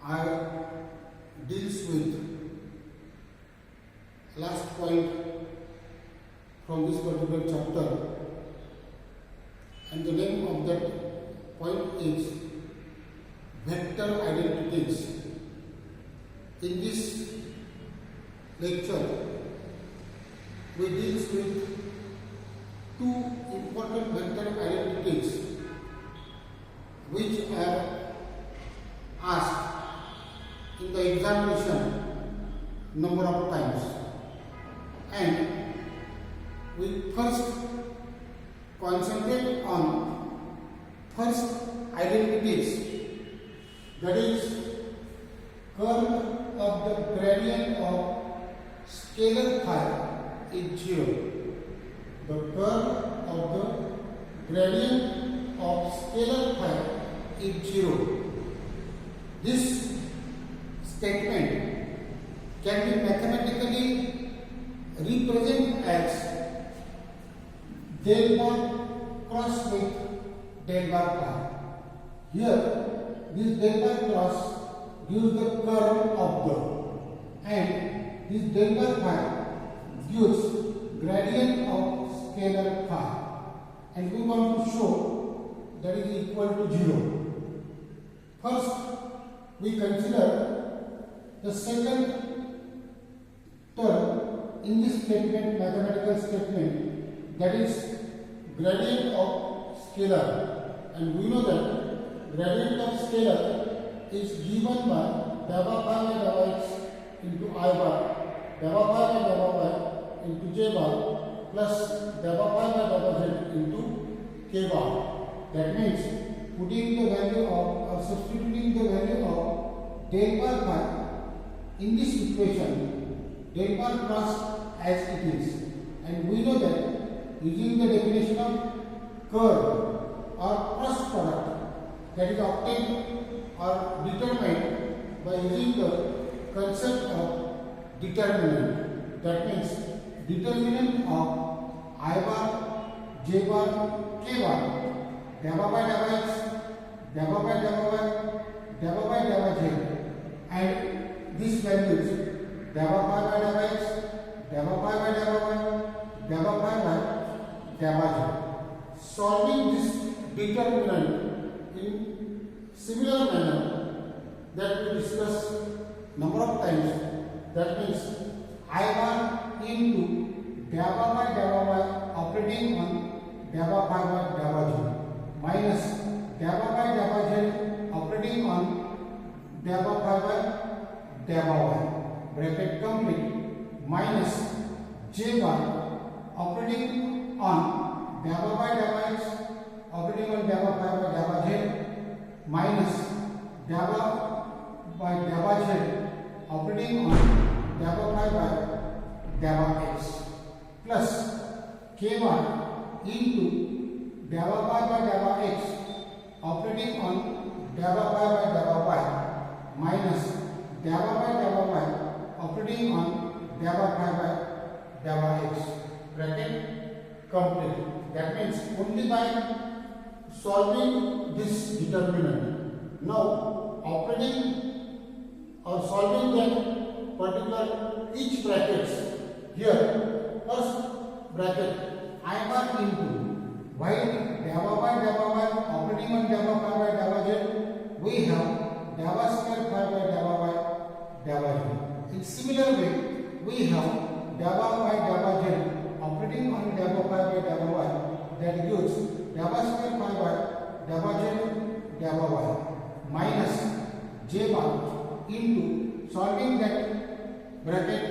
I deals with last point from this particular chapter, and the name of that point is vector identities. In this lecture, we deals with two important vector identities which are asked in the examination number of times, and we first concentrate on first identities, that is curl of the gradient of scalar phi is 0. The curl of the gradient of scalar phi is 0. This statement can be mathematically represented as del bar cross with del bar phi. Here, this del bar cross gives the curl of the, and this del bar phi gives gradient of scalar phi, and we want to show that is equal to 0. First, we consider the second term in this statement, mathematical statement, that is gradient of scalar, and we know that gradient of scalar is given by gamma phi by gamma x into I bar, gamma phi by gamma y into j bar, plus gamma phi by gamma z into k bar. That means putting the value of, or substituting the value of del bar phi in this equation, del bar cross as it is, and we know that using the definition of curl or cross product, that is obtained or determined by using the concept of determinant. That means determinant of I bar, j bar, k bar, gamma by gamma x, gamma by gamma y, gamma by gamma z, and these values gamma pi by gamma x, gamma pi by gamma y, gamma pi by gamma z. Solving this determinant in similar manner that we discussed number of times, that means I bar into gamma by gamma y operating on gamma pi by gamma z minus gamma by gamma z operating on gamma pi by gamma y, bracket complete, minus j bar operating on gamma by gamma x operating on gamma pi by gamma z minus gamma by gamma z operating on gamma pi by gamma x, plus k bar into gamma pi by gamma x operating on gamma pi by gamma y minus gamma by gamma y operating on gamma pi by gamma x, bracket complete. That means only by solving this determinant, now operating or solving that particular each brackets, here first bracket I bar into, while gamma by gamma y operating on gamma pi by gamma z, we have gamma square pi by gamma y gamma z. In similar way, we have gamma by gamma z operating on gamma pi by gamma y, that gives gamma square pi by gamma z gamma y minus j bar into solving that bracket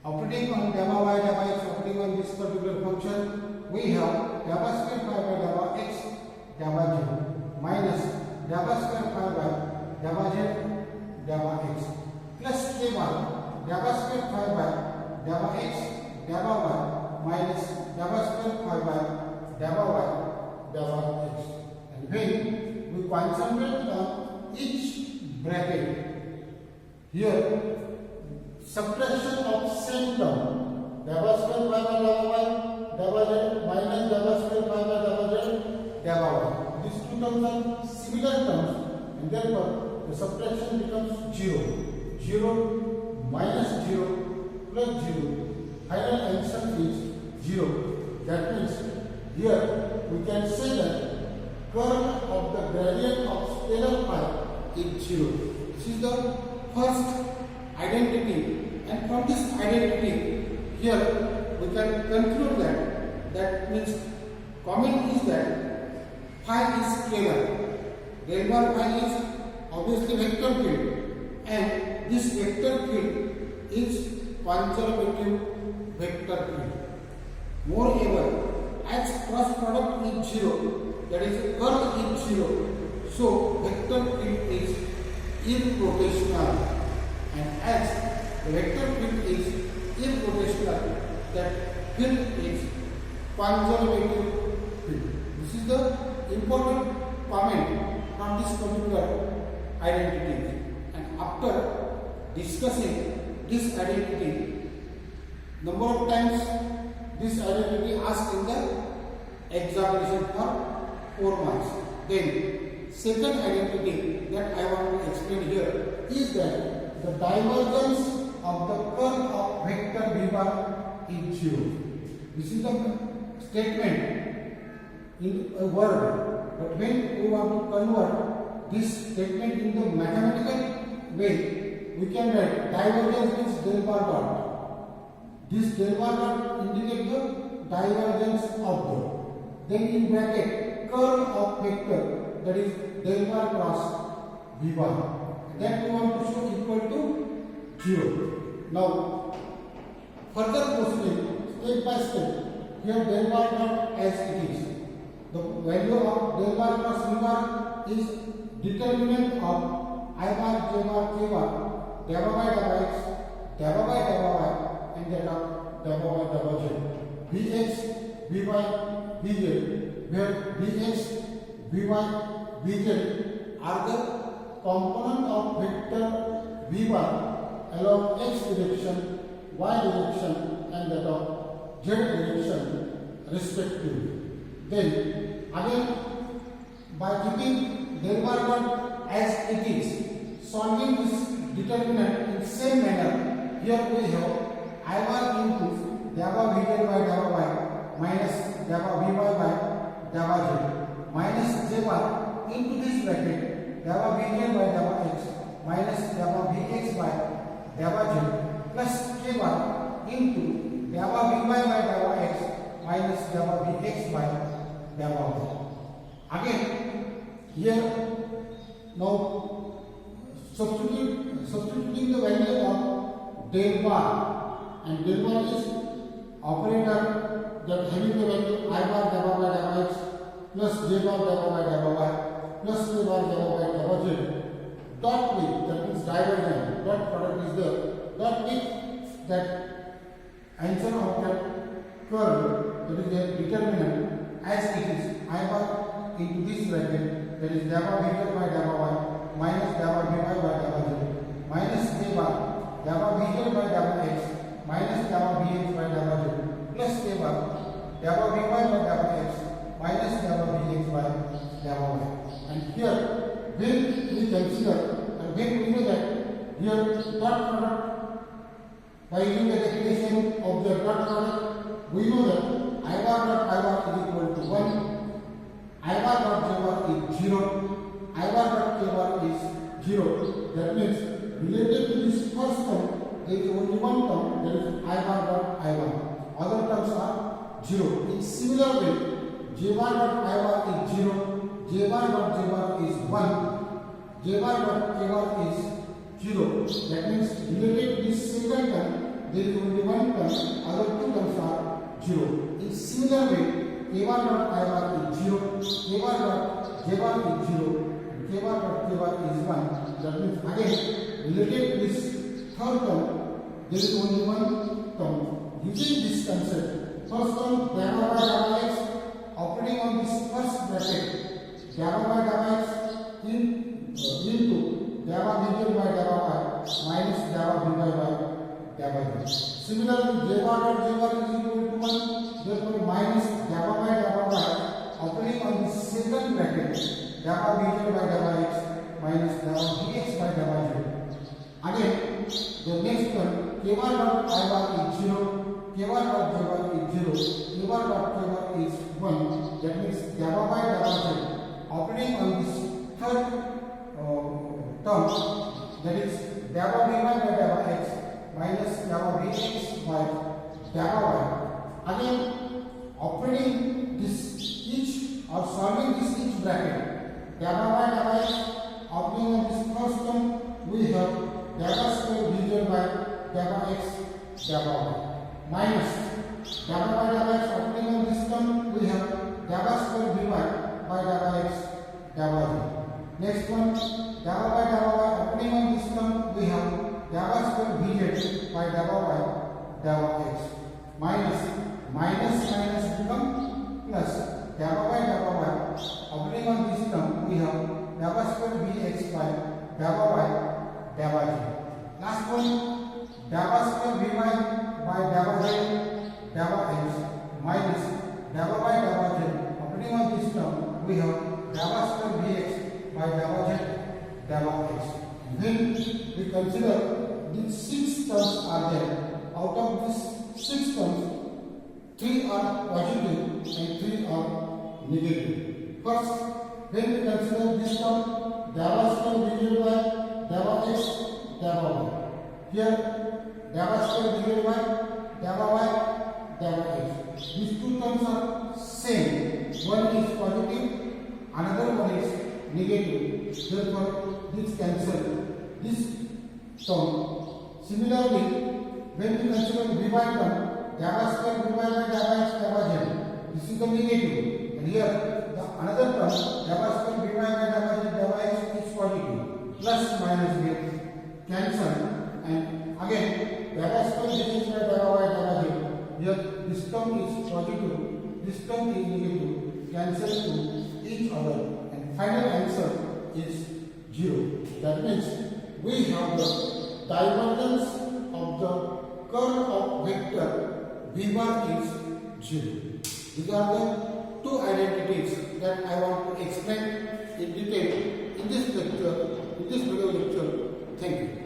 operating on gamma y gamma x operating on this particular function, we have gamma square pi by gamma x gamma z minus gamma square pi by gamma z gamma x plus k bar gamma square pi by gamma x gamma y minus gamma square pi by gamma y gamma x. And when we concentrate on each bracket, here subtraction of same term gamma square pi by gamma y gamma z minus gamma square pi by gamma z gamma y. These two terms are similar terms, and therefore the subtraction becomes 0. 0 minus 0 plus 0. Final answer is 0. That means here we can say that curl of the gradient of scalar phi is 0. This is the first identity, and from this identity here we can conclude that means comment is that phi is scalar. Del bar phi is obviously vector field, and this vector field is conservative vector field. Moreover, as cross product is 0, that is curl is 0, so vector field is irrotational, and as the vector field is irrotational, that field is conservative field. This is the important comment from this particular identity. And after discussing this identity, number of times this identity asked in the examination for 4 marks. Then second identity that I want to explain here is that the divergence of the curl of vector v bar is 0. This is the statement in a word, but when we want to convert this statement in the mathematical way, we can write divergence means del bar dot. This del bar dot indicates the divergence of the. Then in bracket curl of vector, that is del bar cross v bar, that we want to show equal to 0. Now further proceeding step by step. Here del bar dot as it is. The value of del bar cross v bar is determinant of I bar, j bar, k bar, gamma by gamma x, gamma by gamma y, and that of gamma by gamma z. Vx, Vy, Vz, where Vx, Vy, Vz are the component of vector v bar along x direction, y direction, and that of z direction respectively. Then again, by keeping del bar dot as it is, solving this determinant in same manner, here we have I bar into gamma vz by gamma y minus gamma vy by gamma z minus j bar into this bracket gamma vz by gamma x minus gamma vx by gamma z plus k bar into gamma vy by gamma x minus gamma vx by gamma y. Again, here now substituting the value of del bar, and del bar is operator that having the value I bar gamma by gamma x plus j bar gamma by gamma y plus k bar gamma by gamma z dot with, that means divergent, dot product is there, dot with that answer of that curl, that is the determinant as it is I bar into this bracket, that is gamma vz by gamma y minus gamma vy by gamma z minus k bar gamma vz by gamma x minus gamma vx by gamma z plus k bar gamma vy by gamma x minus gamma vx by gamma y. And here when we consider and when we know that here dot product, by using the definition of the dot product, we know that I bar dot I bar is equal to 1, I bar dot j bar is 0, I bar dot k bar is 0. That means related to this first term, there is only one term, that is I bar dot I bar. Other terms are 0. In similar way, j bar dot I bar is 0, j bar dot j bar is 1, j bar dot k bar is 0. That means related to this second term, there is only one term, other two terms are 0. In similar way, k bar dot I bar is 0, k bar dot j bar is 0, k bar dot k bar is 1. That means again, related to this third term, there is only one term. Using this concept, first term gamma by gamma x operating on this first bracket, gamma by gamma x into gamma vz by gamma y minus gamma vy by gamma z. Similarly, j bar dot j bar is equal to 1, therefore minus gamma by gamma y operating on the second bracket, gamma vz by gamma x minus gamma Vx by gamma z. Again, the next one, k bar dot I bar is 0, k bar dot j bar is 0, k bar dot k bar is 1. That means gamma by gamma z operating on this third term, that is gamma v1 by gamma x minus gamma vx by gamma y. Again, operating this each or solving this each bracket, gamma by gamma x operating on this first term, we have gamma square divided by gamma x gamma y minus gamma by gamma x operating on this term, we have gamma square divided by gamma x gamma y. Next one, gamma by gamma y operating on this term, we have gamma square vz by gamma y gamma x minus minus become plus gamma by gamma y operating on this term, we have gamma square vx by gamma y gamma z. Last one, gamma square vy by gamma z gamma x minus gamma by gamma z operating on this term, we have gamma square vx by gamma z gamma x. When we consider these 6 terms are there, out of these 6 terms, 3 are positive and 3 are negative. First, when we consider this term, gamma square divided by gamma x gamma y. Here, gamma square divided by gamma y gamma x. These two terms are same. One is positive, another one is negative. Therefore, this cancel this term. Similarly, when we consider vy term, gamma square vy by gamma x gamma z, this is the negative. And here, the another term, gamma square vy by gamma z gamma x is positive. Plus minus get cancel, and again gamma square vx by gamma y gamma z. Here, this term is positive, this term is negative. Cancel to each other, and final answer is 0. That means we have the divergence of the curl of vector v bar is 0. These are the two identities that I want to explain in detail in this lecture, in this video lecture. Thank you.